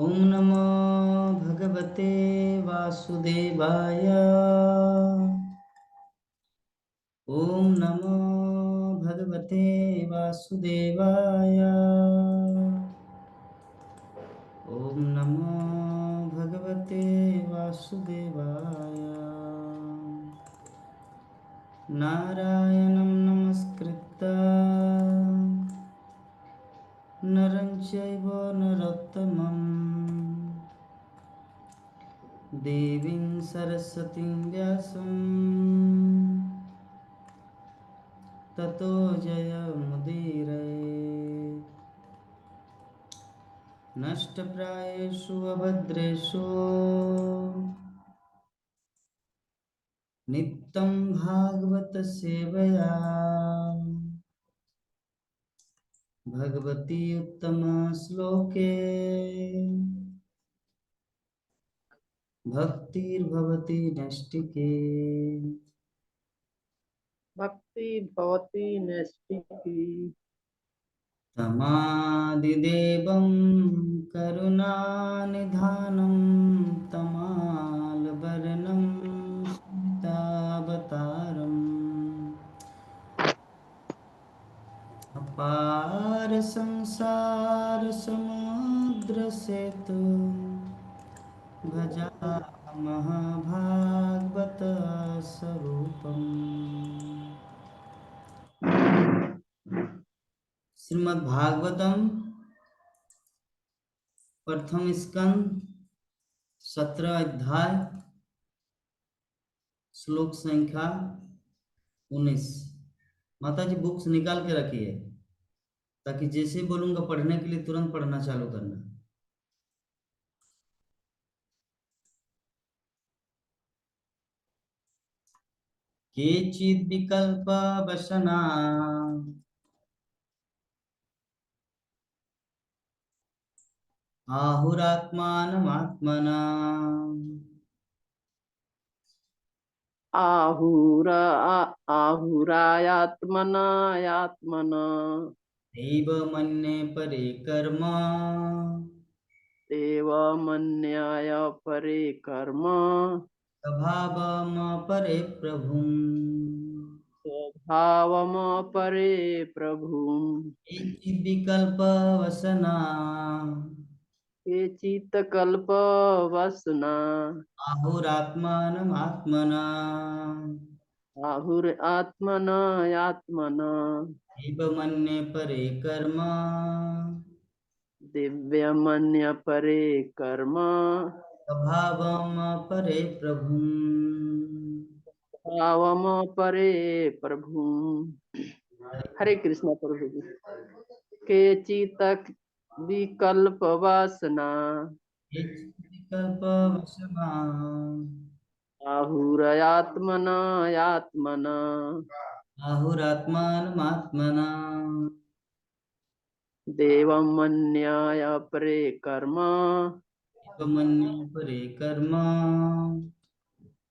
ओम नमो भगवते वासुदेवाय। ओम नमो भगवते वासुदेवाय। ओम नमो भगवते वासुदेवाय। नारायणं नमस्कृत्य नरं चैव नरोत्तमं देवीं सरस्वतीं व्यासं ततो जयमुदीरये। नष्टप्रायेषु अभद्रेषु नित्यं भागवत सेवया भगवती उत्तमा श्लोके भक्तिर्भवति नष्टिके। भक्ति भवती नैष्ठिकी। तमादिदेवं करुणानिधानं तमालवर्णं सीतावतारम् अपार संसार समुद्र सेतु भजामः भागवत स्वरूपम्। श्रीमद् भागवतम प्रथम स्कंद 17 अध्याय श्लोक संख्या 19। माता जी बुक्स निकाल के रखिए ताकि जैसे बोलूंगा पढ़ने के लिए तुरंत पढ़ना चालू करना। केचिद् विकल्पवशना आहुरात्मानमात्मना आहुरायात्मनायात्मना दैव मन्ये परे कर्म देवमन्याय परे कर्म स्वभावम परे प्रभुम्। स्वभावम परे प्रभु। केचिद् विकल्पवशना केचित् कल्प वसना आहुरात्मानमात्मना आहुरात्मनायात्मना दैव मन्ये परे कर्म दिव्यमन्य परे कर्म स्वभावम परे प्रभुम्। भावम परे प्रभु। हरे कृष्णा प्रभु जी। केचित् विकल्प वासना केचिद् विकल्पवशना आहुरयात्मनायात्मना आहुरात्मानमात्मना देवं मन्याय परे कर्म दैव मन्ये परे कर्म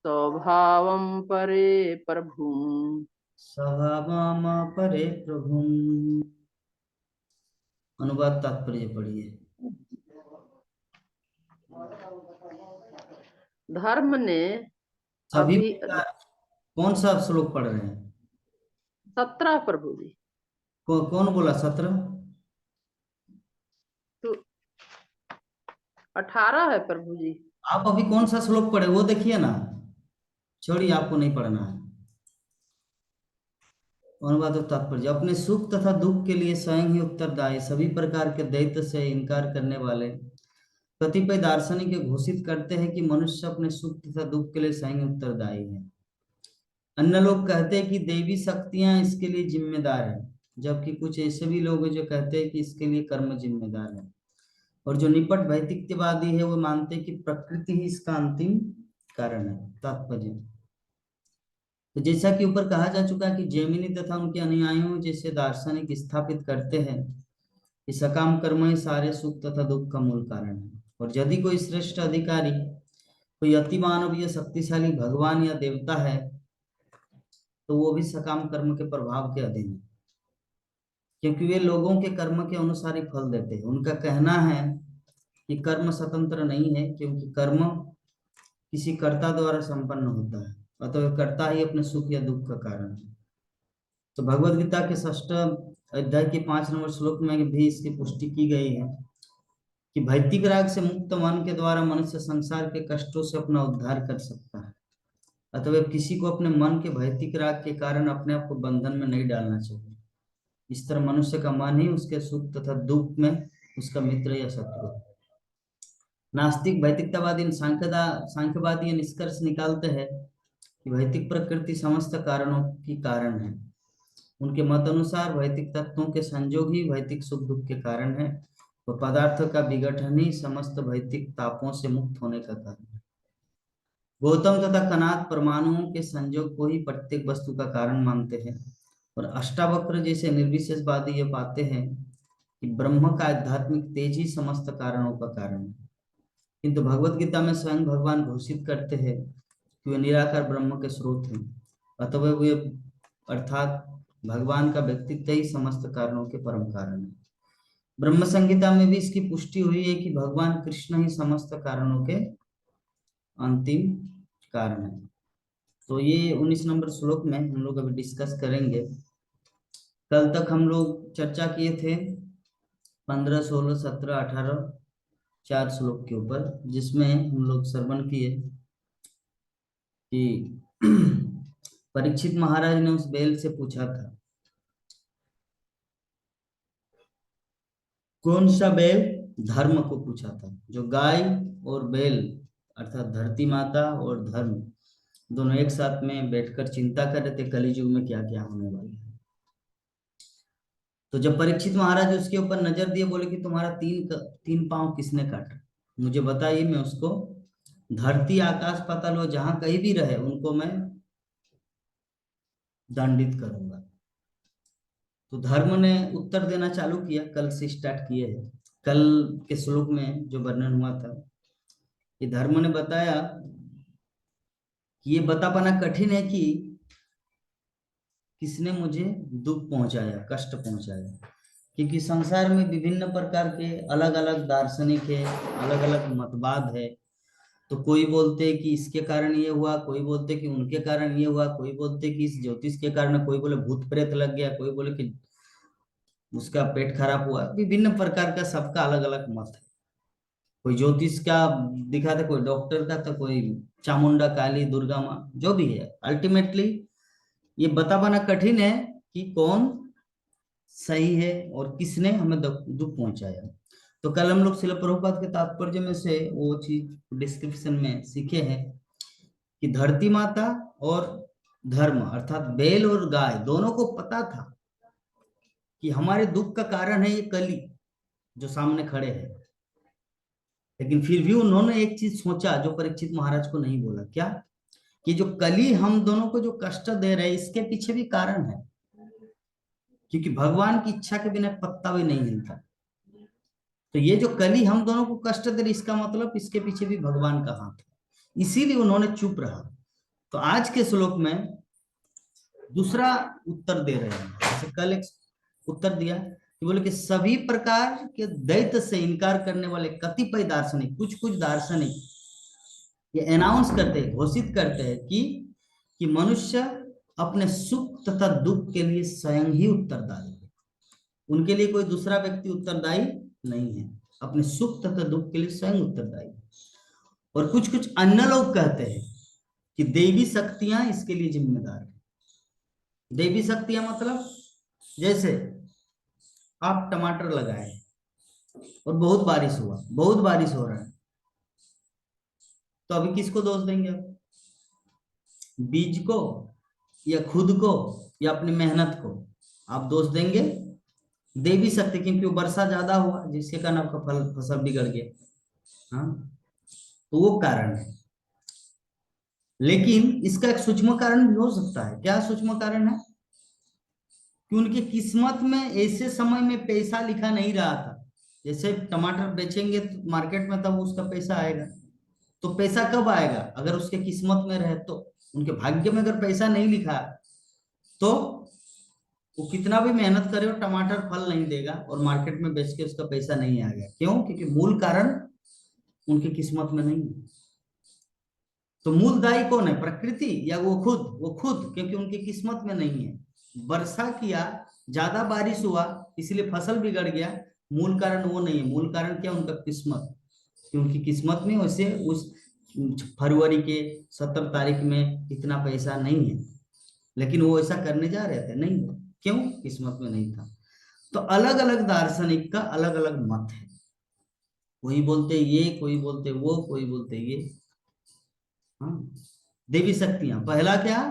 स्वभावं परे प्रभु। स्वभावम परे प्रभुम्। अनुवाद तात्पर्य पढ़िए। धर्म ने सभी अभी प्रकार कौन सा श्लोक पढ़ रहे हैं? 17 प्रभु जी। कौन बोला 17? तो 18 है प्रभु जी। आप अभी कौन सा श्लोक पढ़े वो देखिए ना। छोड़िए आपको नहीं पढ़ना है। अनुवाद और तात्पर्य अपने सुख तथा दुख के लिए स्वयं ही उत्तरदायी सभी प्रकार के दैत्य से इनकार करने वाले कतिपय दार्शनिक घोषित करते हैं कि मनुष्य अपने सुख तथा दुख के लिए स्वयं उत्तरदायी है। अन्य लोग कहते हैं कि देवी शक्तियां इसके लिए जिम्मेदार है, जबकि कुछ ऐसे भी लोग हैं जो कहते हैं कि इसके लिए कर्म जिम्मेदार है। और जो निपट भौतिकवादी है वो मानते हैं कि प्रकृति ही इसका अंतिम कारण है। तात्पर्य तो जैसा कि ऊपर कहा जा चुका है कि जेमिनी तथा उनके अनुयायियों जैसे दार्शनिक स्थापित करते हैं कि सकाम कर्म ही सारे सुख तथा दुख का मूल कारण है। और यदि कोई श्रेष्ठ अधिकारी कोई अति मानव या शक्तिशाली भगवान या देवता है तो वो भी सकाम कर्म के प्रभाव के अधीन है, क्योंकि वे लोगों के कर्म के अनुसार ही फल देते हैं। उनका कहना है कि कर्म स्वतंत्र नहीं है, क्योंकि कर्म किसी कर्ता द्वारा संपन्न होता है, अतः कर्ता ही अपने सुख या दुख का कारण है। तो भगवत गीता के 6 अध्याय के 5 नंबर श्लोक में भी इसकी पुष्टि की गई है कि भौतिक राग से मुक्त मन के द्वारा मनुष्य संसार के कष्टों से अपना उद्धार कर सकता है। अतः किसी को अपने मन के भौतिक राग के कारण अपने आप को बंधन में नहीं डालना चाहिए। इस तरह मनुष्य का मन ही उसके सुख तथा दुख में उसका मित्र या शत्रु है। नास्तिक भौतिकतावादी सांख्यवादी ये निष्कर्ष निकालते हैं कि भौतिक प्रकृति समस्त कारणों की कारण है। उनके मत अनुसार भौतिक तत्वों के संयोग ही भौतिक सुख दुख के कारण है, और पदार्थों का विघटन ही समस्त भौतिक तापों से मुक्त होने का कारण है। गौतम तथा कनाद परमाणुओं के संयोग को ही प्रत्येक वस्तु का कारण मानते हैं, और अष्टावक्र जैसे निर्विशेषवादी ये पाते हैं कि ब्रह्म का आध्यात्मिक तेज ही समस्त कारणों का कारण है। किंतु भगवत गीता में स्वयं भगवान घोषित करते हैं कि वे निराकार ब्रह्म के स्रोत हैं, अतः वे अर्थात भगवान का व्यक्तित्व ही समस्त कारणों के परम कारण है। ब्रह्म संहिता में भी इसकी पुष्टि हुई है कि भगवान कृष्ण ही समस्त कारणों के अंतिम कारण है। तो ये 19 नंबर श्लोक में हम लोग अभी डिस्कस करेंगे। कल तक हम लोग चर्चा किए थे 15, 16, 17, 18 4 श्लोक के ऊपर, जिसमें हम लोग श्रवण किए कि परीक्षित महाराज ने उस बैल से पूछा था, कौन सा बैल? धर्म को पूछा था। जो गाय और बैल अर्थात धरती माता और धर्म दोनों एक साथ में बैठकर चिंता कर रहे थे कलियुग में क्या क्या होने वाला है। तो जब परीक्षित महाराज उसके ऊपर नजर दिए, बोले कि तुम्हारा तीन पांव किसने काटा, मुझे बताइए, मैं उसको धरती आकाश पाताल वो जहां कहीं भी रहे उनको मैं दंडित करूंगा। तो धर्म ने उत्तर देना चालू किया, कल से स्टार्ट किए हैं। कल के श्लोक में जो वर्णन हुआ था कि धर्म ने बताया कि ये बता पाना कठिन है कि किसने मुझे दुख पहुंचाया, कष्ट पहुंचाया, क्योंकि संसार में विभिन्न प्रकार के अलग अलग दार्शनिक है, अलग अलग मतवाद है। तो कोई बोलते कि इसके कारण ये हुआ, कोई बोलते कि उनके कारण ये हुआ, कोई बोलते कि इस ज्योतिष के कारण, कोई बोले भूत प्रेत लग गया, कोई बोले कि उसका पेट खराब हुआ। विभिन्न प्रकार का सबका अलग अलग मत है। कोई ज्योतिष का दिखाता, कोई डॉक्टर का, तो कोई चामुंडा काली दुर्गा माँ, जो भी है। अल्टीमेटली ये बता पाना कठिन है कि कौन सही है और किसने हमें दुख पहुंचाया। तो कल हम लोग शिला प्रभुपाद के तात्पर्य में से वो चीज डिस्क्रिप्शन में सीखे हैं कि धरती माता और धर्म अर्थात बैल और गाय दोनों को पता था कि हमारे दुख का कारण है ये कली जो सामने खड़े हैं, लेकिन फिर भी उन्होंने एक चीज सोचा जो परीक्षित महाराज को नहीं बोला। क्या? कि जो कली हम दोनों को जो कष्ट दे रहे हैं इसके पीछे भी कारण है, क्योंकि भगवान की इच्छा के बिना पत्ता भी नहीं हिलता। तो ये जो कली हम दोनों को कष्ट दे रही, इसका मतलब इसके पीछे भी भगवान का हाथ है, इसीलिए उन्होंने चुप रहा। तो आज के श्लोक में दूसरा उत्तर दे रहे हैं। जैसे कल एक उत्तर दिया कि बोले कि सभी प्रकार के दैत्य से इनकार करने वाले कतिपय दार्शनिक, कुछ दार्शनिक ये अनाउंस करते हैं, घोषित करते हैं कि मनुष्य अपने सुख तथा दुख के लिए स्वयं ही उत्तरदायी है। उनके लिए कोई दूसरा व्यक्ति उत्तरदायी नहीं है, अपने सुख तथा दुख के लिए स्वयं उत्तरदायी है। और कुछ अन्य लोग कहते हैं कि देवी शक्तियां इसके लिए जिम्मेदार है। देवी शक्तियां मतलब जैसे आप टमाटर लगाए और बहुत बारिश हुआ, बहुत बारिश हो रहा है, तो अभी किसको दोष देंगे आप? बीज को या खुद को या अपनी मेहनत को आप दोष देंगे? देवी शक्ति, क्योंकि वर्षा ज्यादा हुआ जिसके कारण आपका फसल बिगड़ गया। हाँ, तो वो कारण है। लेकिन इसका एक सूक्ष्म कारण भी हो सकता है। क्या सूक्ष्म कारण है? कि उनकी किस्मत में ऐसे समय में पैसा लिखा नहीं रहा था। जैसे टमाटर बेचेंगे तो मार्केट में, तब उसका पैसा आएगा। तो पैसा कब आएगा? अगर उसके किस्मत में रहे तो। उनके भाग्य में अगर पैसा नहीं लिखा तो वो कितना भी मेहनत करे और टमाटर फल नहीं देगा और मार्केट में बेच के उसका पैसा नहीं आएगा। क्यों? क्योंकि मूल कारण उनकी किस्मत में नहीं है। तो मूल दायी कौन है, प्रकृति या वो खुद? वो खुद, क्योंकि उनकी किस्मत में नहीं है। वर्षा किया, ज्यादा बारिश हुआ, इसलिए फसल बिगड़ गया, मूल कारण वो नहीं है। मूल कारण क्या, उनका किस्मत। क्योंकि किस्मत में वैसे उस फरवरी के 17 तारीख में इतना पैसा नहीं है, लेकिन वो ऐसा करने जा रहे थे, नहीं है। क्यों? किस्मत में नहीं था। तो अलग अलग दार्शनिक का अलग अलग मत है। कोई बोलते ये, कोई बोलते वो, कोई बोलते ये। हाँ, देवी शक्तियां, पहला क्या,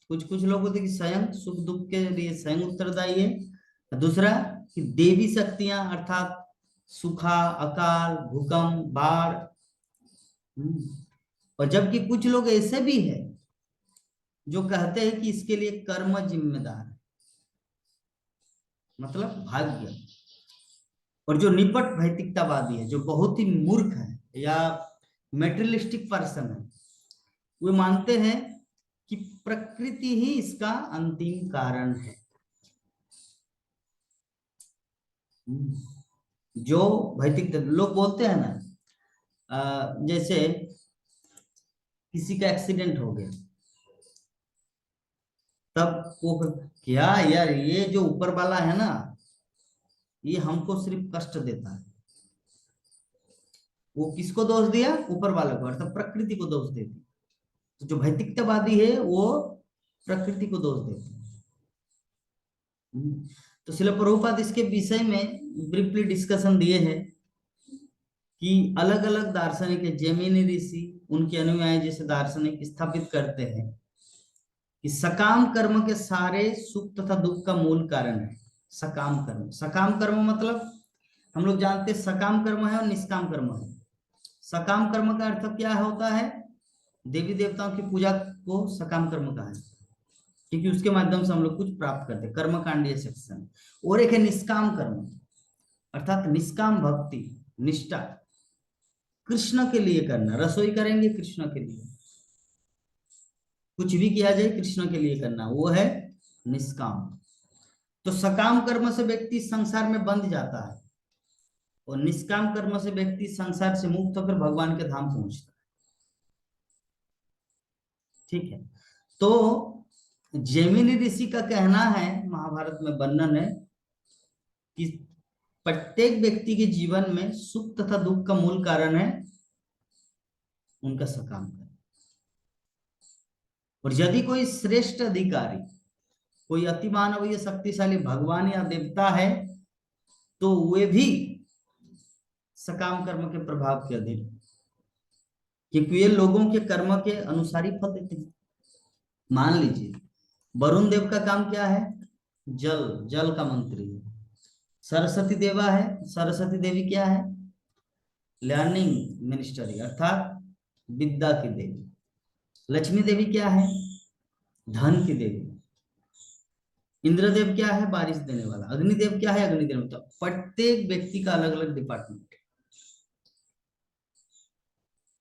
कुछ कुछ लोग बोलते कि स्वयं सुख दुख के लिए स्वयं उत्तरदायी है। दूसरा कि देवी शक्तियां अर्थात सूखा, अकाल, भूकंप, बाढ़। और जबकि कुछ लोग ऐसे भी है जो कहते हैं कि इसके लिए कर्म जिम्मेदार है, मतलब भाग्य। और जो निपट भौतिकतावादी है, जो बहुत ही मूर्ख है या मेटेरियलिस्टिक पर्सन है, वे मानते हैं कि प्रकृति ही इसका अंतिम कारण है। जो भौतिक लोग बोलते हैं ना, जैसे किसी का एक्सीडेंट हो गया, तब वो क्या यार, ये जो ऊपर वाला है ना, ये हमको सिर्फ कष्ट देता है। वो किसको दोष दिया? ऊपर वाले को, अर्थात प्रकृति को दोष देती। तो जो भौतिकतावादी है वो प्रकृति को दोष देते हैं। तो श्रील प्रभुपाद इसके विषय में ब्रीफली डिस्कशन दिए हैं कि अलग अलग दार्शनिक है, जैमिनी ऋषि, उनके अनुयायी जैसे दार्शनिक स्थापित करते हैं कि सकाम कर्म के सारे सुख तथा दुख का मूल कारण है सकाम कर्म। सकाम कर्म मतलब हम लोग जानते हैं सकाम कर्म है और निष्काम कर्म है। सकाम कर्म का अर्थ क्या होता है? देवी देवताओं की पूजा को सकाम कर्म कहा है, क्योंकि उसके माध्यम से हम लोग कुछ प्राप्त करते हैं, कर्म कांडीय सेक्शन। और एक है निष्काम कर्म, अर्थात निष्काम भक्ति, निष्ठा, कृष्ण के लिए करना। रसोई करेंगे कृष्ण के लिए, कुछ भी किया जाए कृष्ण के लिए करना, वो है निष्काम। तो सकाम कर्म से व्यक्ति संसार में बंध जाता है और निष्काम कर्म से व्यक्ति संसार से मुक्त होकर भगवान के धाम पहुंचता है। ठीक है। तो जैमिनी ऋषि का कहना है, महाभारत में वर्णन है कि प्रत्येक व्यक्ति के जीवन में सुख तथा दुख का मूल कारण है उनका सकाम कर्म। और यदि कोई श्रेष्ठ अधिकारी, कोई अति मानवीय शक्तिशाली भगवान या देवता है, तो वे भी सकाम कर्म के प्रभाव के अधीन, क्योंकि ये लोगों के कर्म के अनुसार ही फल देते हैं। मान लीजिए वरुण देव का काम क्या है? जल, जल का मंत्री है। सरस्वती देवा है, सरस्वती देवी क्या है? लर्निंग मिनिस्टर है, अर्थात विद्या की देवी। लक्ष्मी देवी क्या है? धन की देवी। इंद्रदेव क्या है? बारिश देने वाला। अग्निदेव क्या है? अग्नि देव। तो प्रत्येक व्यक्ति का अलग अलग डिपार्टमेंट है।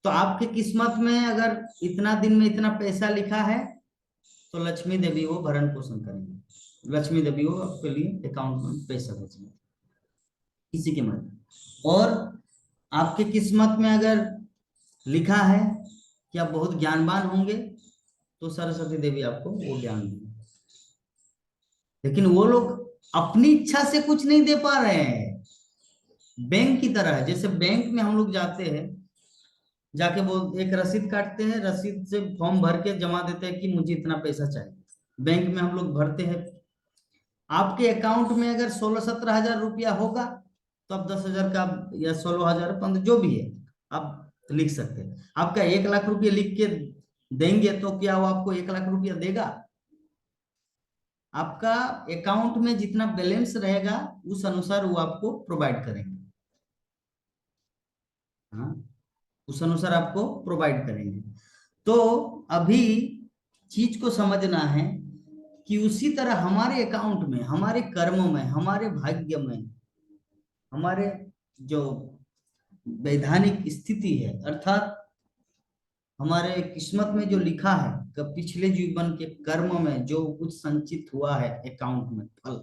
तो आपके किस्मत में अगर इतना दिन में इतना पैसा लिखा है, तो लक्ष्मी देवी वो भरण पोषण करेंगे, लक्ष्मी देवी वो आपके लिए अकाउंट में पैसा भेजेंगे किसी के मदद। और आपके किस्मत में अगर लिखा है कि आप बहुत ज्ञानवान होंगे, तो सरस्वती देवी आपको वो ज्ञान देंगे। लेकिन वो लोग अपनी इच्छा से कुछ नहीं दे पा रहे हैं। बैंक की तरह है, जैसे बैंक में हम लोग जाते हैं, जाके वो एक रसीद काटते हैं, रसीद से फॉर्म भर के जमा देते हैं कि मुझे इतना पैसा चाहिए। बैंक में हम लोग भरते हैं। आपके अकाउंट में अगर 16-17 हजार रुपया होगा, तो आप 10,000 का या 16,000, 15 जो भी है आप लिख सकते हैं। आपका 1 लाख रुपया लिख के देंगे, तो क्या वो आपको 1 लाख रुपया देगा? आपका अकाउंट में जितना बैलेंस रहेगा उस अनुसार वो आपको प्रोवाइड करेंगे। हाँ, उस अनुसार आपको प्रोवाइड करेंगे। तो अभी चीज को समझना है कि उसी तरह हमारे अकाउंट में, हमारे कर्म में, हमारे भाग्य में, हमारे जो वैधानिक स्थिति है, अर्थात हमारे किस्मत में जो लिखा है कि पिछले जीवन के कर्म में जो कुछ संचित हुआ है अकाउंट में फल,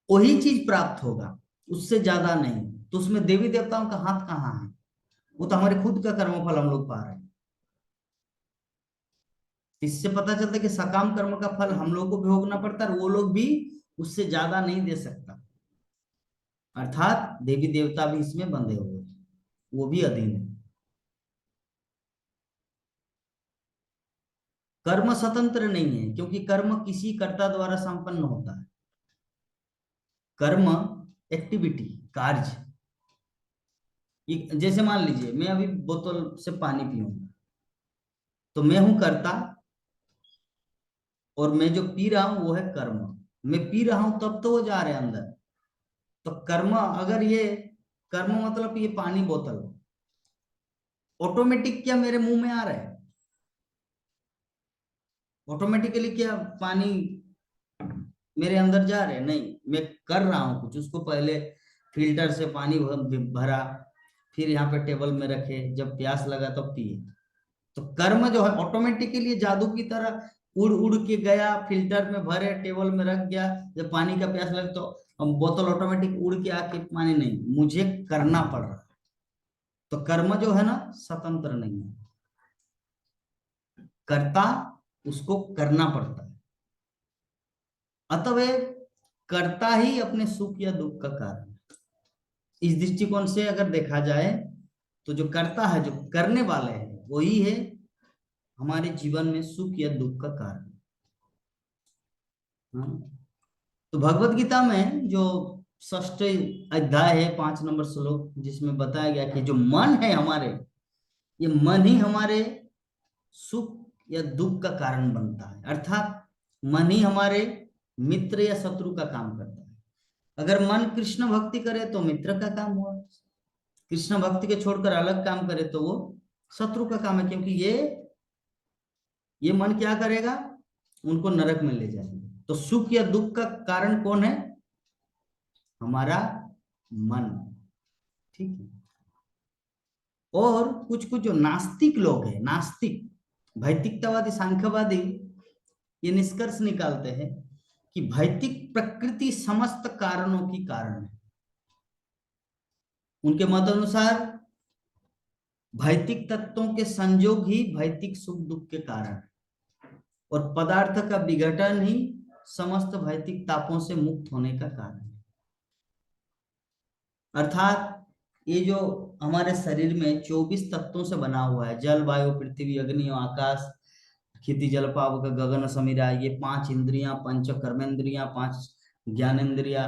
वही चीज प्राप्त होगा, उससे ज्यादा नहीं। तो उसमें देवी देवताओं का हाथ कहाँ है? वो तो हमारे खुद का कर्मफल हम लोग पा रहे हैं। इससे पता चलता है कि सकाम कर्म का फल हम लोग को भोगना पड़ता है, और वो लोग भी उससे ज्यादा नहीं दे सकता। अर्थात देवी देवता भी इसमें बंधे हुए हैं, वो भी अधीन है। कर्म स्वतंत्र नहीं है, क्योंकि कर्म किसी कर्ता द्वारा संपन्न होता है। कर्म एक्टिविटी, कार्य। जैसे मान लीजिए मैं अभी बोतल से पानी पीऊंगा, तो मैं हूं कर्ता, और मैं जो पी रहा हूं वो है कर्म। मैं पी रहा हूं तब तो वो जा रहे हैं अंदर। तो कर्म, अगर ये कर्म मतलब ये पानी बोतल ऑटोमेटिक क्या मेरे मुंह में आ रहा है? ऑटोमेटिकली क्या पानी मेरे अंदर जा रहे हैं? नहीं, मैं कर रहा हूं कुछ उसको। पहले फिल्टर से पानी भरा, फिर यहाँ पे टेबल में रखे, जब प्यास लगा तब पिए। तो कर्म जो है ऑटोमेटिकली जादू की तरह उड़ उड़ के गया, फिल्टर में भरे, टेबल में रख गया। जब पानी का प्यास लगे तो हम बोतल ऑटोमेटिक उड़ के आके पानी, नहीं, मुझे करना पड़ रहा है। तो कर्म जो है ना, स्वतंत्र नहीं है, कर्ता उसको करना पड़ता है। अतः कर्ता ही अपने सुख या दुख का कारण है। इस दृष्टिकोण से अगर देखा जाए तो जो कर्ता है, जो करने वाले हैं, वही है हमारे जीवन में सुख या दुख का कारण। हाँ? तो भगवत गीता में जो षष्ठ अध्याय है, 5 नंबर श्लोक, जिसमें बताया गया कि जो मन है हमारे, ये मन ही हमारे सुख या दुख का कारण बनता है। अर्थात मन ही हमारे मित्र या शत्रु का काम करता है। अगर मन कृष्ण भक्ति करे तो मित्र का काम हुआ, कृष्ण भक्ति के छोड़कर अलग काम करे तो वो शत्रु का काम है। क्योंकि ये मन क्या करेगा, उनको नरक में ले जाएंगे। तो सुख या दुख का कारण कौन है? हमारा मन। ठीक है। और कुछ कुछ जो नास्तिक लोग हैं, नास्तिक भौतिकतावादी सांख्यवादी, ये निष्कर्ष निकालते हैं कि भौतिक प्रकृति समस्त कारणों की कारण है। उनके मत अनुसार भौतिक तत्वों के संयोग ही भौतिक सुख दुख के कारण है, और पदार्थ का विघटन ही समस्त भौतिक तापों से मुक्त होने का कारण है। अर्थात ये जो हमारे शरीर में 24 तत्वों से बना हुआ है, जल वायु पृथ्वी अग्नि और आकाश, क्षिति जल पावक गगन समीरा, ये 5 इंद्रियां, पंच कर्मेंद्रियां, 5 ज्ञानेंद्रिया,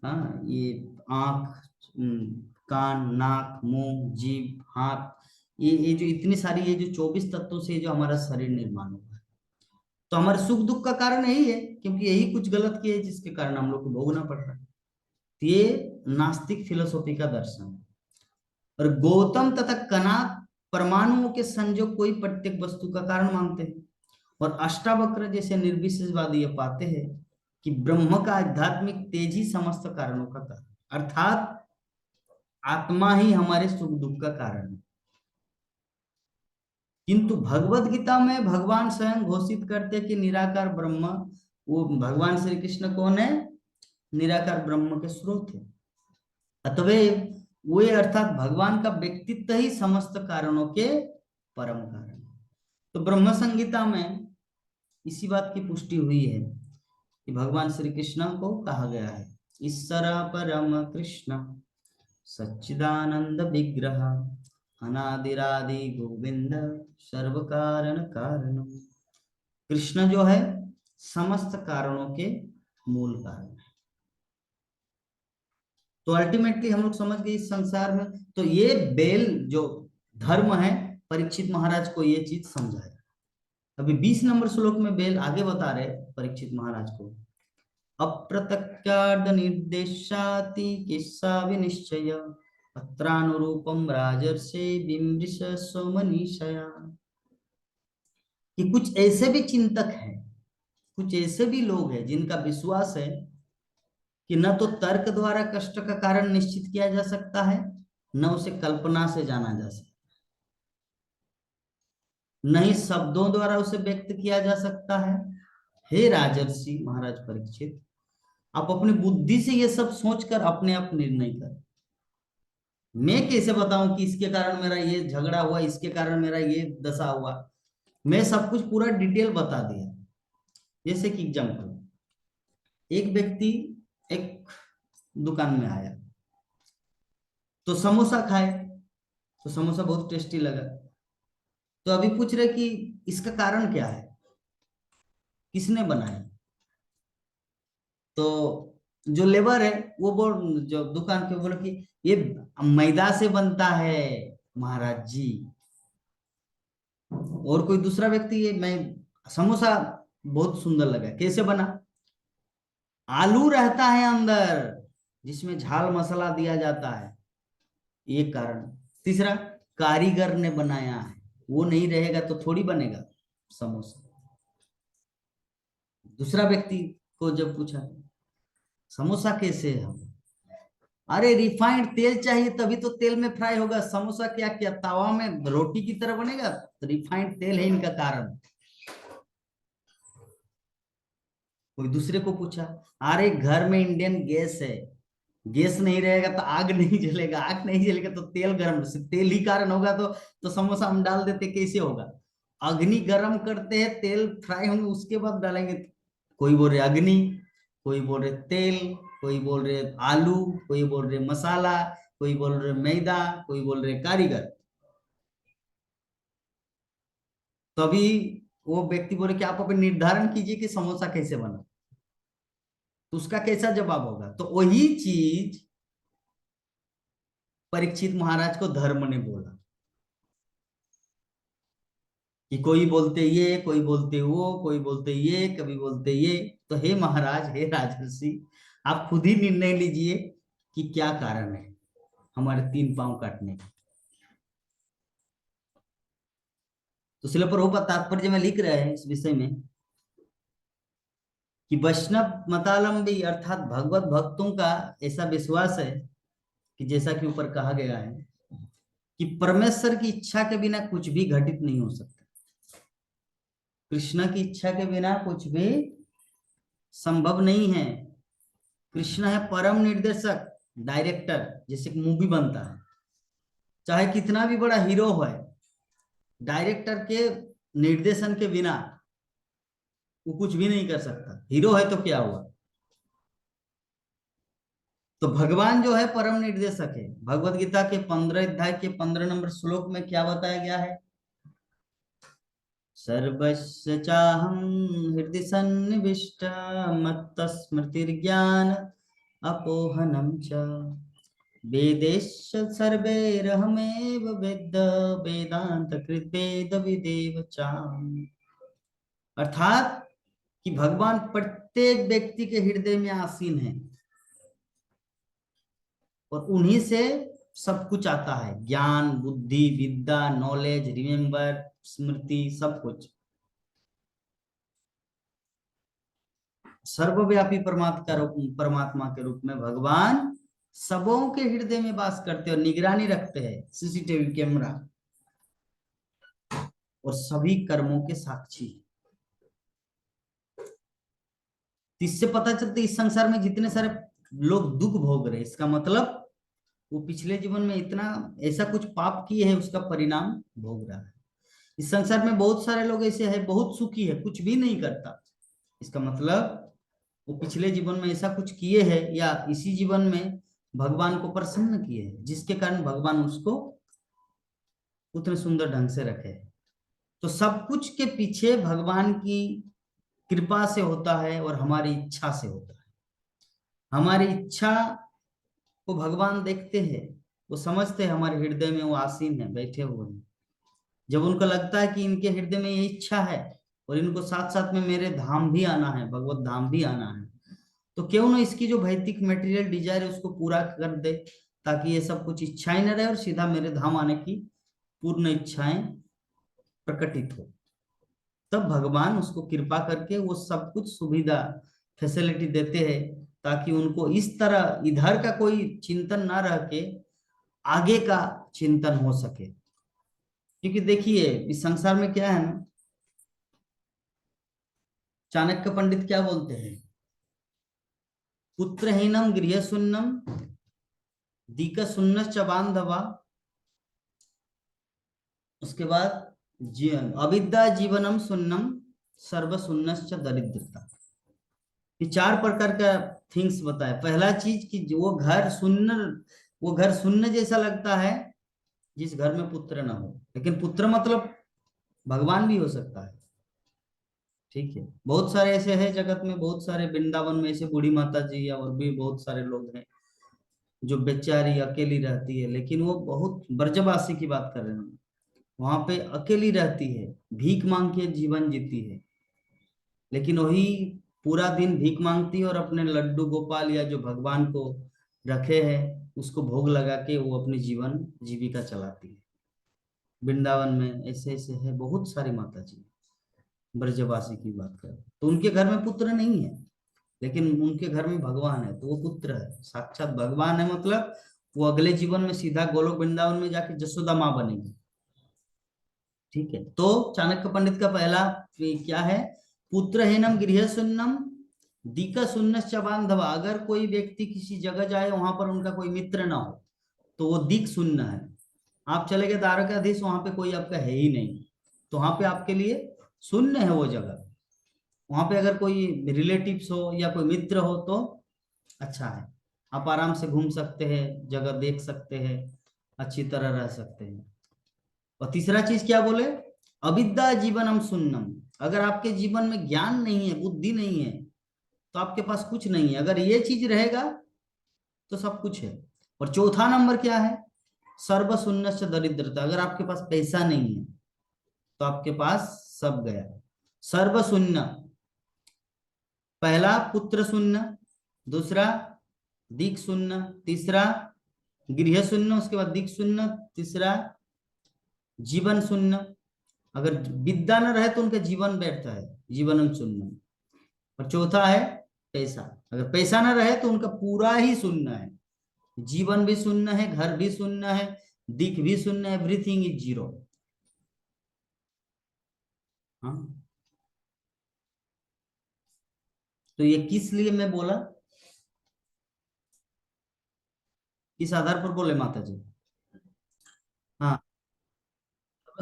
हाँ, ये आंख, कान, नाक, मुंह, जीभ, हाथ, ये जो इतनी सारी, ये जो 24 तत्वों से जो हमारा शरीर निर्माण हुआ है, तो हमारे सुख दुख का कारण यही है, क्योंकि यही कुछ गलत किए जिसके कारण हम लोग को भोगना पड़ रहा है। तो ये नास्तिक फिलोसॉफी का दर्शन है। और गौतम तथा कनाद परमाणुओं के संयोग कोई प्रत्येक वस्तु का कारण मानते हैं, और अष्टावक्र जैसे निर्विशेषवादी ये पाते हैं कि ब्रह्म का आध्यात्मिक तेज ही समस्त कारणों का कारण, अर्थात आत्मा ही हमारे सुख दुख का कारण है। किंतु भगवत गीता में भगवान स्वयं घोषित करते कि निराकार ब्रह्म, वो भगवान श्री कृष्ण कौन है? निराकार ब्रह्म के स्रोत है। अतः वे, अर्थात भगवान का व्यक्तित्व ही समस्त कारणों के परम कारण है। तो ब्रह्म संहिता में इसी बात की पुष्टि हुई है कि भगवान श्री कृष्ण को कहा गया है ईश्वर परम कृष्ण सच्चिदानंद विग्रह अनादिरादि गोविंद सर्व कारण कारण। कृष्ण जो है समस्त कारणों के मूल कारण है। तो अल्टीमेटली हम लोग समझ गए इस संसार में, तो ये बेल जो धर्म है, परीक्षित महाराज को ये चीज समझाया। अभी 20 नंबर श्लोक में बेल आगे बता रहे परीक्षित महाराज को, अप्रत्यक्षार्ध निर्देशाति किस्सा विनिश्चय अत्रानुरूपम राजर्षे बिंबिश सोमनीशया। कि कुछ ऐसे भी चिंतक हैं, कुछ ऐसे भी लोग हैं जिनका विश्वास है कि न तो तर्क द्वारा कष्ट का कारण निश्चित किया जा सकता है, न उसे कल्पना से जाना जा सकता, न ही शब्दों द्वारा उसे व्यक्त किया जा सकता है। हे राजर्षि महाराज परीक्षित, आप अपनी बुद्धि से ये सब सोचकर अपने आप निर्णय करें। मैं कैसे बताऊं कि इसके कारण मेरा ये झगड़ा हुआ, इसके कारण मेरा ये दशा हुआ। मैं सब कुछ पूरा डिटेल बता दिया। जैसे कि एग्जाम्पल, एक व्यक्ति एक दुकान में आया तो समोसा खाए, तो समोसा बहुत टेस्टी लगा। तो अभी पूछ रहे कि इसका कारण क्या है, किसने बनाया। तो जो लेबर है वो बोल, जो दुकान पे बोले कि ये मैदा से बनता है महाराज जी। और कोई दूसरा व्यक्ति, ये मैं समोसा बहुत सुंदर लगा, कैसे बना। आलू रहता है अंदर जिसमें झाल मसाला दिया जाता है, ये कारण। तीसरा, कारीगर ने बनाया है, वो नहीं रहेगा तो थोड़ी बनेगा समोसा। दूसरा व्यक्ति को जब पूछा समोसा कैसे है, अरे रिफाइंड तेल चाहिए तभी तो तेल में फ्राई होगा, समोसा क्या क्या तावा में रोटी की तरह बनेगा, तो रिफाइंड तेल है इनका कारण। कोई दूसरे को पूछा, अरे घर में इंडियन गैस है, गैस नहीं रहेगा तो आग नहीं जलेगा, आग नहीं जलेगा तो तेल गर्म, तेल ही कारण होगा तो समोसा हम डाल देते कैसे होगा। अग्नि गर्म करते हैं, तेल फ्राई होंगे उसके बाद डालेंगे। कोई बोल रहे अग्नि, कोई बोल रहे तेल, कोई बोल रहे आलू, कोई बोल रहे मसाला, कोई बोल रहे मैदा, कोई बोल रहे कारीगर। तभी वो व्यक्ति बोले कि आप अपने निर्धारण कीजिए कि समोसा कैसे बना। तो उसका कैसा जवाब होगा, तो वही चीज परीक्षित महाराज को धर्म ने बोला कि कोई बोलते ये, कोई बोलते वो, कोई बोलते ये, कभी बोलते ये। तो हे महाराज, हे राजर्षि, आप खुद ही निर्णय लीजिए कि क्या कारण है हमारे तीन पांव काटने का। तो शिल प्रभुपाद तात्पर्य में लिख रहे हैं इस विषय में कि वैष्णव मतालंबी अर्थात भगवत भक्तों का ऐसा विश्वास है कि जैसा कि ऊपर कहा गया है कि परमेश्वर की इच्छा के बिना कुछ भी घटित नहीं हो सकता। कृष्ण की इच्छा के बिना कुछ भी संभव नहीं है। कृष्ण है परम निर्देशक, डायरेक्टर। जैसे कि मूवी बनता है, चाहे कितना भी बड़ा हीरो है, डायरेक्टर के निर्देशन के बिना वो कुछ भी नहीं कर सकता। हीरो है तो क्या हुआ। तो भगवान जो है परम निर्देशक है। भगवत गीता के 15 अध्याय के 15 नंबर श्लोक में क्या बताया गया है, सर्वस्य चाहं हृदि सन्निविष्ट मत्तस्मृतिर्ज्ञान अपोहनम च वेदेश्च सर्वैरहमेव वेद वेदांत कृत वेद विदेव चाम्। अर्थात कि भगवान प्रत्येक व्यक्ति के हृदय में आसीन है और उन्हीं से सब कुछ आता है, ज्ञान, बुद्धि, विद्या, नॉलेज, रिमेम्बर, स्मृति, सब कुछ। सर्वव्यापी परमात्मा के रूप में भगवान सबों के हृदय में वास करते और निगरानी रखते हैं, सीसीटीवी कैमरा, और सभी कर्मों के साक्षी। इससे पता चलता है इस संसार में जितने सारे लोग दुख भोग रहे हैं, इसका मतलब वो पिछले जीवन में इतना ऐसा कुछ पाप किए हैं, उसका परिणाम भोग रहा है। इस संसार में बहुत सारे लोग ऐसे हैं, बहुत सुखी है, कुछ भी नहीं करता, इसका मतलब वो पिछले जीवन में ऐसा कुछ किए हैं या इसी जीवन में भगवान को प्रसन्न किए हैं, जिसके कारण भगवान उसको उतने सुंदर ढंग से रखे। तो सब कुछ के पीछे भगवान की कृपा से होता है और हमारी इच्छा से होता है। हमारी इच्छा को भगवान देखते हैं, वो समझते हैं हमारे हृदय में वो आसीन है, बैठे हुए हैं। जब उनको लगता है कि इनके हृदय में ये इच्छा है और इनको साथ साथ में मेरे धाम भी आना है, भगवत धाम भी आना है, तो क्यों ना इसकी जो भौतिक मटेरियल डिजायर है उसको पूरा कर दे, ताकि ये सब कुछ इच्छाएं न रहे और सीधा मेरे धाम आने की पूर्ण इच्छाएं प्रकटित हो। तब भगवान उसको कृपा करके वो सब कुछ सुविधा फैसिलिटी देते हैं, ताकि उनको इस तरह इधर का कोई चिंतन ना रह के आगे का चिंतन हो सके। क्योंकि देखिए इस संसार में क्या है ना, चाणक्य पंडित क्या बोलते हैं, पुत्रहीनम गृह शून्यम दीक सुन्न च बांधवा, उसके बाद जीवन अविद्या जीवनम सुन्नम, सर्व सुन्नश्च दरिद्रता। ये चार प्रकार का थिंग्स बताए। पहला चीज कि वो घर सुन्न जैसा लगता है जिस घर में पुत्र ना हो, लेकिन पुत्र मतलब भगवान भी हो सकता है। ठीक है, बहुत सारे ऐसे हैं जगत में, बहुत सारे वृंदावन में ऐसे बूढ़ी माता जी या और भी बहुत सारे लोग हैं जो बेचारी अकेली रहती है, लेकिन वो बहुत ब्रजवासी की बात कर रहे हैं हम। वहां पे अकेली रहती है, भीख मांग के जीवन जीती है, लेकिन वही पूरा दिन भीख मांगती है और अपने लड्डू गोपाल या जो भगवान को रखे हैं उसको भोग लगा के वो अपनी जीवन जीविका चलाती है। वृंदावन में ऐसे ऐसे है बहुत सारी माता जी। ब्रजवासी की बात करें तो उनके घर में पुत्र नहीं है, लेकिन उनके घर में भगवान है, तो वो पुत्र है, साक्षात भगवान है। मतलब वो अगले जीवन में सीधा गोलोक वृंदावन में जाके जसोदा माँ बनेगी। ठीक है, तो चाणक्य पंडित का पहला क्या है? पुत्रहीनम गृह शून्यम दीक शून्य बांधवा। अगर कोई व्यक्ति किसी जगह जाए वहां पर उनका कोई मित्र ना हो तो वो दिक शून्य है। आप चले गए द्वारकाधीश, वहां पे कोई आपका है ही नहीं, तो वहां पे आपके लिए शून्य है वो जगह। वहां पे अगर कोई रिलेटिव्स हो या कोई मित्र हो तो अच्छा है, आप आराम से घूम सकते हैं, जगह देख सकते हैं, अच्छी तरह रह सकते हैं। और तीसरा चीज क्या बोले? अविद्या जीवनम शून्यम। अगर आपके जीवन में ज्ञान नहीं है, बुद्धि नहीं है, तो आपके पास कुछ नहीं है। अगर ये चीज रहेगा तो सब कुछ है। और चौथा नंबर क्या है? सर्व शून्य से दरिद्रता। अगर आपके पास पैसा नहीं है तो आपके पास सब गया। सर्व शून्य, पहला पुत्र शून्य, दूसरा दिक शून्य, तीसरा गृह शून्य, उसके बाद दिक शून्य, तीसरा जीवन शून्य। अगर विद्या न रहे तो उनका जीवन बैठता है, जीवन शून्य। और चौथा है पैसा। अगर पैसा न रहे तो उनका पूरा ही शून्य है, जीवन भी शून्य है, घर भी शून्य है, दिख भी शून्य है, एवरीथिंग इज जीरो। हाँ, तो ये किस लिए मैं बोला, किस आधार पर बोले माता जी? हाँ,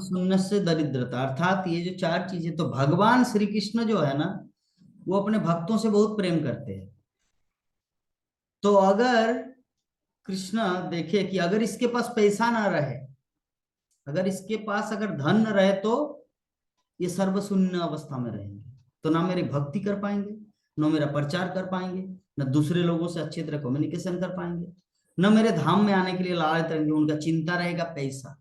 शून्य से दरिद्रता, अर्थात ये जो चार चीजें, तो भगवान श्री कृष्ण जो है ना, वो अपने भक्तों से बहुत प्रेम करते हैं। तो अगर कृष्ण देखे कि अगर इसके पास पैसा ना रहे, अगर इसके पास अगर धन न रहे, तो ये सर्वशून्य अवस्था में रहेंगे, तो ना मेरी भक्ति कर पाएंगे, न मेरा प्रचार कर पाएंगे, न दूसरे लोगों से अच्छी तरह कम्युनिकेशन कर पाएंगे, न मेरे धाम में आने के लिए लालच रहेंगे। उनका चिंता रहेगा पैसा।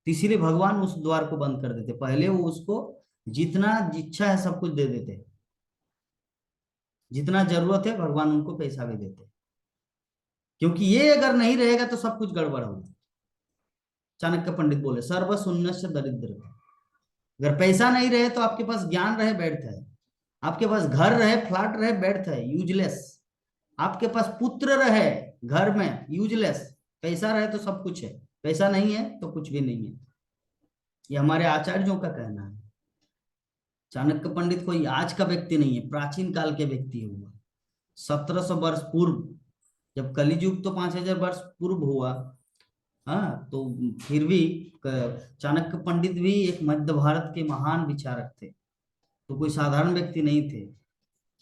तो इसीलिए भगवान उस द्वार को बंद कर देते, पहले वो उसको जितना इच्छा है सब कुछ दे देते, जितना जरूरत है भगवान उनको पैसा भी देते, क्योंकि ये अगर नहीं रहेगा तो सब कुछ गड़बड़ होगा। चाणक्य पंडित बोले सर्व शून्य से दरिद्र। अगर पैसा नहीं रहे तो आपके पास ज्ञान रहे व्यर्थ है, आपके पास घर रहे फ्लैट रहे व्यर्थ है, यूजलेस। आपके पास पुत्र रहे घर में, यूजलेस। पैसा रहे तो सब कुछ है, पैसा नहीं है तो कुछ भी नहीं है। ये हमारे आचार्यों का कहना है। चाणक्य पंडित कोई आज का व्यक्ति नहीं है, प्राचीन काल के व्यक्ति है वो। 1700 वर्ष पूर्व, जब कलियुग तो 5000 वर्ष पूर्व हुआ। हाँ, तो फिर भी चाणक्य पंडित भी एक मध्य भारत के महान विचारक थे, तो कोई साधारण व्यक्ति नहीं थे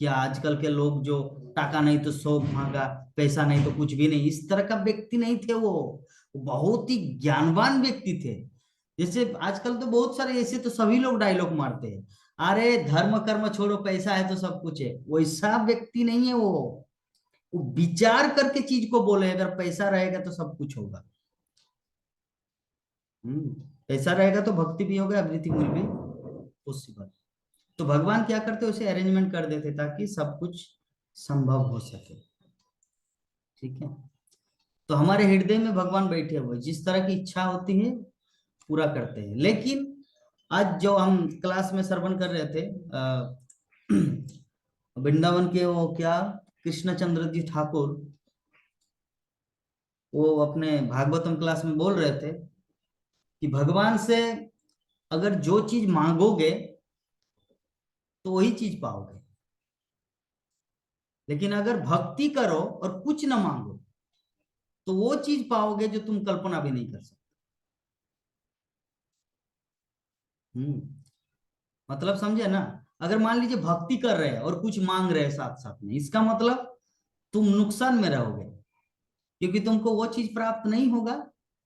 कि आजकल के लोग जो टाका नहीं तो सौ मांगा, पैसा नहीं तो कुछ भी नहीं, इस तरह का व्यक्ति नहीं थे वो बहुत ही ज्ञानवान व्यक्ति थे। जैसे आजकल तो बहुत सारे ऐसे तो सभी लोग डायलॉग मारते हैं, अरे धर्म कर्म छोड़ो, पैसा है तो सब कुछ है। वैसा व्यक्ति नहीं है वो विचार करके चीज को बोले, अगर पैसा रहेगा तो सब कुछ होगा। पैसा रहेगा तो भक्ति भी होगा, एवरीथिंग विल बी पॉसिबल। तो भगवान क्या करते, उसे अरेंजमेंट कर देते ताकि सब कुछ संभव हो सके। ठीक है, तो हमारे हृदय में भगवान बैठे हुए, जिस तरह की इच्छा होती है पूरा करते हैं। लेकिन आज जो हम क्लास में श्रवण कर रहे थे वृंदावन के वो क्या कृष्णचंद्र जी ठाकुर, वो अपने भागवतम क्लास में बोल रहे थे कि भगवान से अगर जो चीज मांगोगे तो वही चीज पाओगे, लेकिन अगर भक्ति करो और कुछ ना मांगो तो वो चीज पाओगे जो तुम कल्पना भी नहीं कर सकते। मतलब समझे ना। अगर मान लीजिए भक्ति कर रहे हैं और कुछ मांग रहे हैं साथ साथ में, इसका मतलब तुम नुकसान में रहोगे, क्योंकि तुमको वो चीज प्राप्त नहीं होगा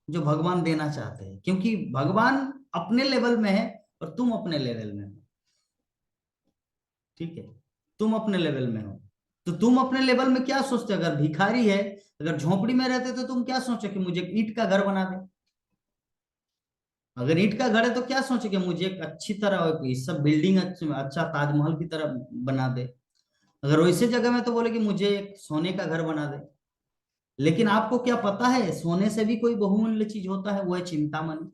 जो भगवान देना चाहते हैं, क्योंकि भगवान अपने लेवल में है और तुम अपने लेवल में हो। ठीक है, तुम अपने लेवल में हो, तो तुम अपने लेवल में क्या सोचते हो? अगर भिखारी है, अगर झोपड़ी में रहते तो तुम क्या सोचो कि मुझे ईंट का घर बना दे। अगर ईंट का घर है तो क्या सोचे कि मुझे एक अच्छी तरह इस सब बिल्डिंग अच्छा ताजमहल की तरह बना दे। अगर वैसे जगह में तो बोले कि मुझे एक सोने का घर बना दे। लेकिन आपको क्या पता है सोने से भी कोई बहुमूल्य चीज होता है, वो है चिंतामणि।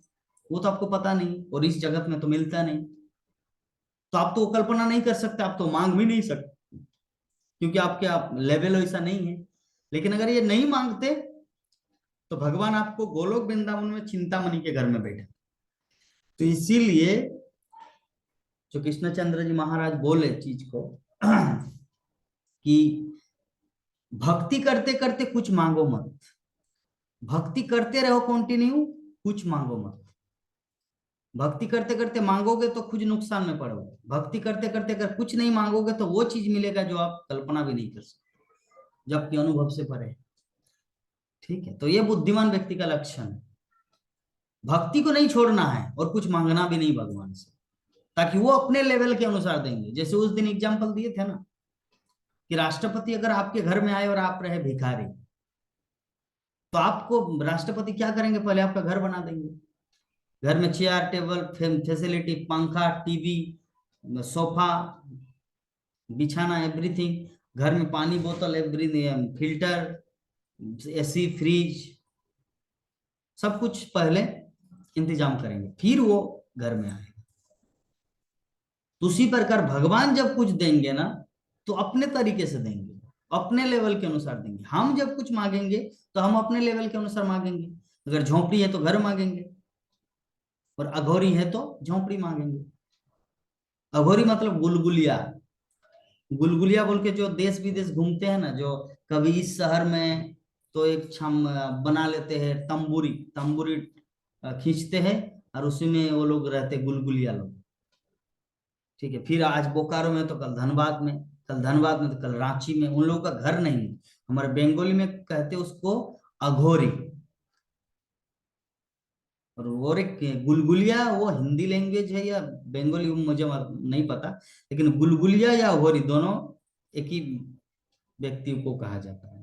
वो तो आपको पता नहीं, और इस जगत में तो मिलता नहीं। तो आप तो वो कल्पना नहीं कर सकते, आप तो मांग भी नहीं सकते, क्योंकि आपके आप लेवल ऐसा नहीं है। लेकिन अगर ये नहीं मांगते तो भगवान आपको गोलोक वृंदावन में चिंतामणि के घर में बैठे। तो इसीलिए जो कृष्णचंद्र जी महाराज बोले चीज को कि भक्ति करते करते कुछ मांगो मत। भक्ति करते रहो कंटिन्यू, कुछ मांगो मत। भक्ति करते करते मांगोगे तो कुछ नुकसान में पड़ोगे। भक्ति करते करते अगर कुछ नहीं मांगोगे तो वो चीज मिलेगा जो आप कल्पना भी नहीं कर सकते, जबकि अनुभव से परे है। ठीक है, तो ये बुद्धिमान व्यक्ति का लक्षण है। भक्ति को नहीं छोड़ना है और कुछ मांगना भी नहीं भगवान से, ताकि वो अपने लेवल के अनुसार देंगे। जैसे उस दिन एग्जाम्पल दिए थे ना, कि राष्ट्रपति अगर आपके घर में आए और आप रहे भिखारी, तो आपको राष्ट्रपति क्या करेंगे? पहले आपका घर बना देंगे। घर में चेयर टेबल फैसिलिटी, पंखा, टीवी, सोफा, बिछाना, एवरीथिंग। घर में पानी बोतल, एवरीथिंग, फिल्टर, एसी, फ्रिज, सब कुछ पहले इंतजाम करेंगे, फिर वो घर में आएगा। तो उसी प्रकार भगवान जब कुछ देंगे ना, तो अपने तरीके से देंगे, अपने लेवल के अनुसार देंगे। हम जब कुछ मांगेंगे तो हम अपने लेवल के अनुसार मांगेंगे। अगर झोपड़ी है तो घर मांगेंगे, और अघोरी है तो झोपड़ी मांगेंगे। अघोरी मतलब गुलगुलिया। गुलगुलिया बोल के जो देश विदेश घूमते हैं ना, जो कभी इस शहर में तो एक छम बना लेते हैं, तंबूरी तंबूरी खींचते हैं, और उसी में वो लोग रहते, गुलगुलिया लोग। ठीक है, फिर आज बोकारो में तो कल धनबाद में, कल धनबाद में तो कल रांची में। उन लोगों का घर नहीं है। हमारे बंगाली में कहते उसको अघोरी। और वो एक गुलगुलिया, वो हिंदी लैंग्वेज है या बंगाली, मुझे नहीं पता। लेकिन गुलगुलिया या अघोरी दोनों एक ही व्यक्ति को कहा जाता है।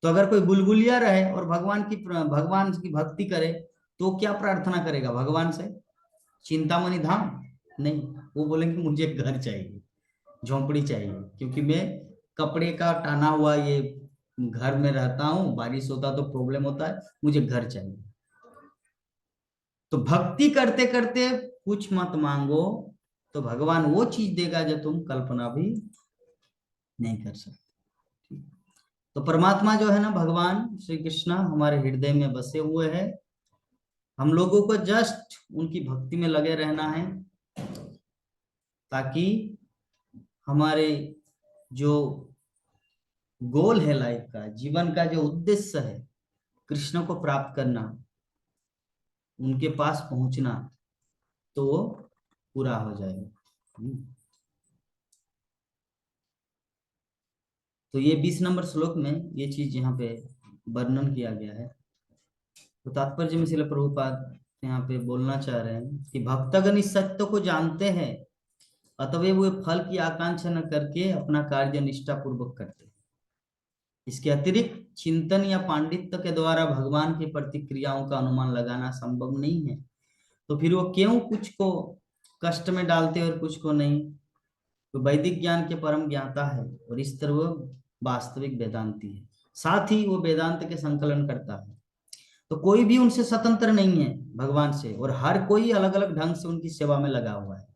तो अगर कोई गुलगुलिया रहे और भगवान की भक्ति करे, तो क्या प्रार्थना करेगा भगवान से? चिंतामणि धाम नहीं, वो बोलेंगे मुझे घर चाहिए, झोंपड़ी चाहिए, क्योंकि मैं कपड़े का टाना हुआ ये घर में रहता हूँ, बारिश होता तो प्रॉब्लम होता है, मुझे घर चाहिए। तो भक्ति करते करते कुछ मत मांगो, तो भगवान वो चीज देगा जो तुम कल्पना भी नहीं कर सकते। तो परमात्मा जो है ना, भगवान श्री कृष्ण हमारे हृदय में बसे हुए हैं। हम लोगों को जस्ट उनकी भक्ति में लगे रहना है, ताकि हमारे जो गोल है लाइफ का, जीवन का जो उद्देश्य है, कृष्ण को प्राप्त करना, उनके पास पहुंचना, तो वो पूरा हो जाएगा। तो ये 20 नंबर श्लोक में ये चीज यहाँ पे वर्णन किया गया है। तो तात्पर्य में श्रील प्रभुपाद यहाँ पे बोलना चाह रहे हैं कि भक्तगण इस सत्य को जानते हैं, अतएव वे फल की आकांक्षा न करके अपना कार्य निष्ठा पूर्वक करते हैं। इसके अतिरिक्त चिंतन या पांडित्य के द्वारा भगवान की प्रतिक्रियाओं का अनुमान लगाना संभव नहीं है। तो फिर वो क्यों कुछ को कष्ट में डालते और कुछ को नहीं? तो वैदिक ज्ञान के परम ज्ञाता है, और इस तरह वो वास्तविक वेदांती है। साथ ही वो वेदांत के संकलन करता है। तो कोई भी उनसे स्वतंत्र नहीं है भगवान से, और हर कोई अलग अलग ढंग से उनकी सेवा में लगा हुआ है।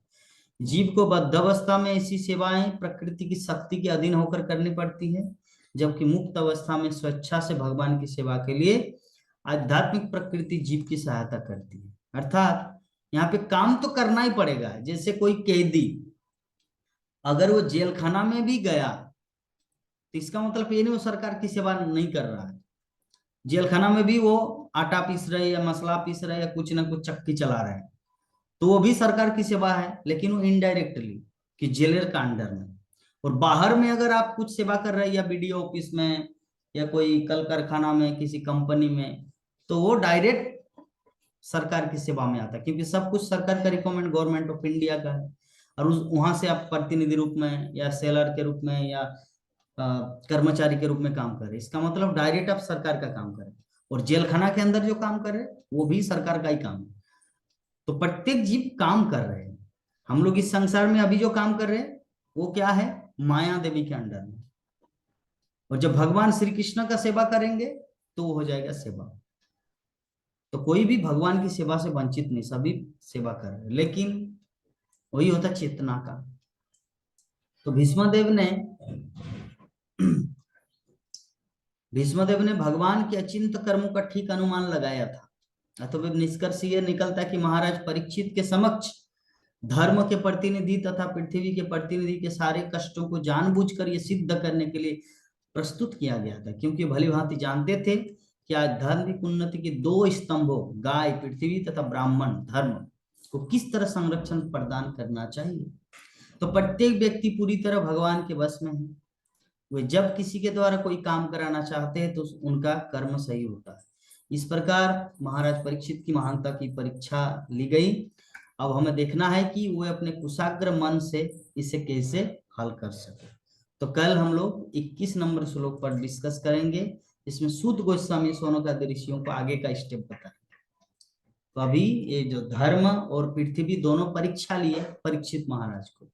जीव को बद्धावस्था में ऐसी सेवाएं प्रकृति की शक्ति के अधीन होकर करनी पड़ती है, जबकि मुक्त अवस्था में स्वेच्छा से भगवान की सेवा के लिए आध्यात्मिक प्रकृति जीव की सहायता करती है। अर्थात यहाँ पे काम तो करना ही पड़ेगा। जैसे कोई कैदी अगर वो जेल खाना में भी गया, तो इसका मतलब ये नहीं वो सरकार की सेवा नहीं कर रहा है। जेल खाना में भी वो आटा पीस रहे या मसला पीस रहे या कुछ ना कुछ चक्की चला रहे हैं, तो वो भी सरकार की सेवा है, लेकिन वो इनडायरेक्टली, कि जेलर का अंडर में। और बाहर में अगर आप कुछ सेवा कर रहे हैं या बीडीओ ऑफिस में या कोई कल कारखाना में किसी कंपनी में, तो वो डायरेक्ट सरकार की सेवा में आता है, क्योंकि सब कुछ सरकार का रिकमेंड गवर्नमेंट ऑफ इंडिया का है। और उस वहां से आप प्रतिनिधि रूप में या सेलर के रूप में या कर्मचारी के रूप में काम कर रहे हैं, इसका मतलब डायरेक्ट आप सरकार का काम करें। और जेल खाना के अंदर जो काम कर रहे हैं वो भी सरकार का ही काम है। तो प्रत्येक जीव काम कर रहे हैं। हम लोग इस संसार में अभी जो काम कर रहे हैं वो क्या है, माया देवी के अंडर में। और जब भगवान श्री कृष्ण का सेवा करेंगे तो वो हो जाएगा सेवा। तो कोई भी भगवान की सेवा से वंचित नहीं, सभी सेवा कर रहे हैं, लेकिन वही होता चेतना का। तो भीष्मदेव ने भगवान के अचिंत कर्मों का ठीक अनुमान लगाया था। अतः निष्कर्ष ये निकलता है कि महाराज परीक्षित के समक्ष धर्म के प्रतिनिधि तथा पृथ्वी के प्रतिनिधि के सारे कष्टों को जानबूझकर ये सिद्ध करने के लिए प्रस्तुत किया गया था, क्योंकि भली भांति जानते थे कि आज धार्मिक उन्नति के दो स्तंभों, गाय पृथ्वी तथा ब्राह्मण धर्म, को किस तरह संरक्षण प्रदान करना चाहिए। तो प्रत्येक व्यक्ति पूरी तरह भगवान के वश में है। वे जब किसी के द्वारा कोई काम कराना चाहते हैं तो उनका कर्म सही होता है। इस प्रकार महाराज परीक्षित की महानता की परीक्षा ली गई। अब हमें देखना है कि वे अपने कुशाग्र मन से इसे कैसे हल कर सके। तो कल हम लोग 21 नंबर श्लोक पर डिस्कस करेंगे, इसमें सूत गोस्वामी सोनकादि ऋषियों को आगे का स्टेप बताएंगे। तो अभी ये जो धर्म और पृथ्वी दोनों परीक्षा लिए परीक्षित महाराज को,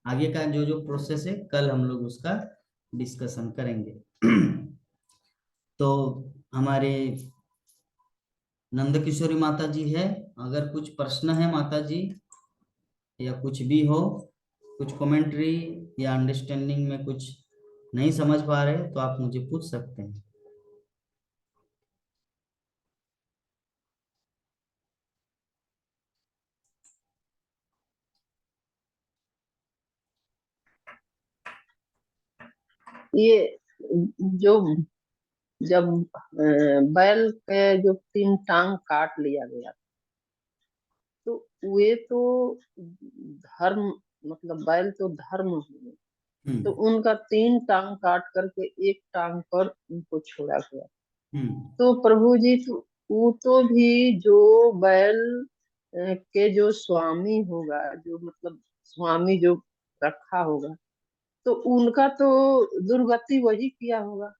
आगे का जो जो प्रोसेस है कल हम लोग उसका डिस्कशन करेंगे। तो हमारे नंद किशोरी माता जी है, अगर कुछ प्रश्न है माता जी या कुछ भी हो, कुछ कमेंट्री या अंडरस्टैंडिंग में कुछ नहीं समझ पा रहे तो आप मुझे पूछ सकते हैं। ये जो जब बैल के जो 3 टांग काट लिया गया, तो वे तो धर्म, मतलब बैल तो धर्म हुए, तो हम्म। उनका 3 टांग काट करके एक टांग पर उनको छोड़ा गया। हम्म। तो प्रभु जी, तो वो तो भी जो बैल के जो स्वामी होगा, जो मतलब स्वामी जो रखा होगा, तो उनका तो दुर्गति वही किया होगा।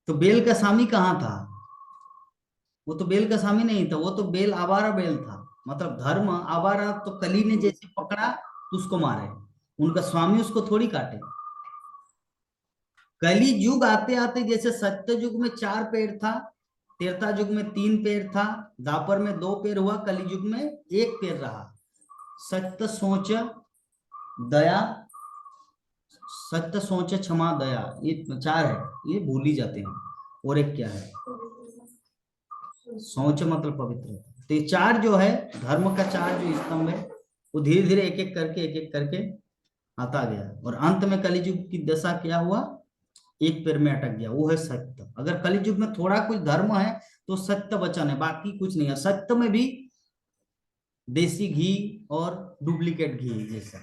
तो बेल का स्वामी कहाँ था? वो तो बेल का स्वामी नहीं था, वो तो बेल आवारा बेल था। मतलब धर्म आवारा, तो कली ने जैसे पकड़ा तो उसको मारे, उनका स्वामी उसको थोड़ी काटे। कली युग आते आते जैसे सत्य युग में 4 पैर था, त्रेता युग में 3 पैर था, द्वापर में 2 पैर हुआ, कली युग में 1 पैर रहा। सत्य सोच दया, सत्य सोच क्षमा दया, ये 4 है, ये भूल ही जाते हैं। और एक क्या है, सोच मतलब पवित्र। तो ये 4 जो है, धर्म का 4 जो स्तंभ है, वो धीरे धीरे एक एक करके आता गया। और अंत में कलियुग की दशा क्या हुआ, 1 पैर में अटक गया, वो है सत्य। अगर कलियुग में थोड़ा कुछ धर्म है तो सत्य वचन है, बाकी कुछ नहीं है। सत्य में भी देसी घी और डुप्लीकेट घी जैसा।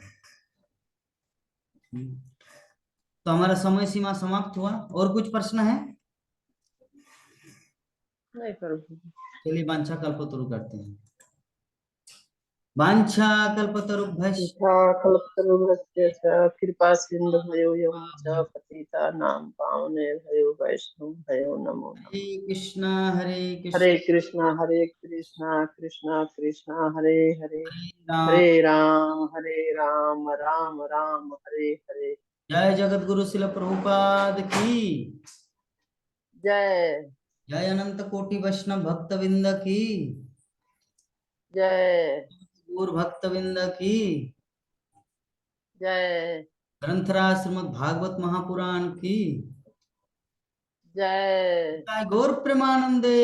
तो हमारा समय सीमा समाप्त हुआ, और कुछ प्रश्न है? नहीं प्रभु जी। चलिए वांछा कल्पतरु करते हैं। वांछा कल्पतरुभ्यश्च कल्पतरुभ्यश्च कृपा सिन्धुभ्यो एवं च पतितानां पावनेभ्यो वैष्णवभ्यो नमो हरे नमः। कृष्णा हरे कृष्ण हरे कृष्णा कृष्णा कृष्णा हरे हरे, राम, हरे राम राम राम हरे हरे। जय जगत गुरु शिल प्रभुपाद की, जय जय अनंत कोटि वैष्णव भक्त विंद की, जय गौर भक्त विंद की, जय ग्रंथराज श्रीमद् भागवत महापुराण की, जय। गौर प्रेमानंदे।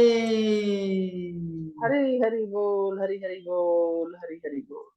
हरि हरि बोल, हरि हरि बोल, हरि हरि बोल।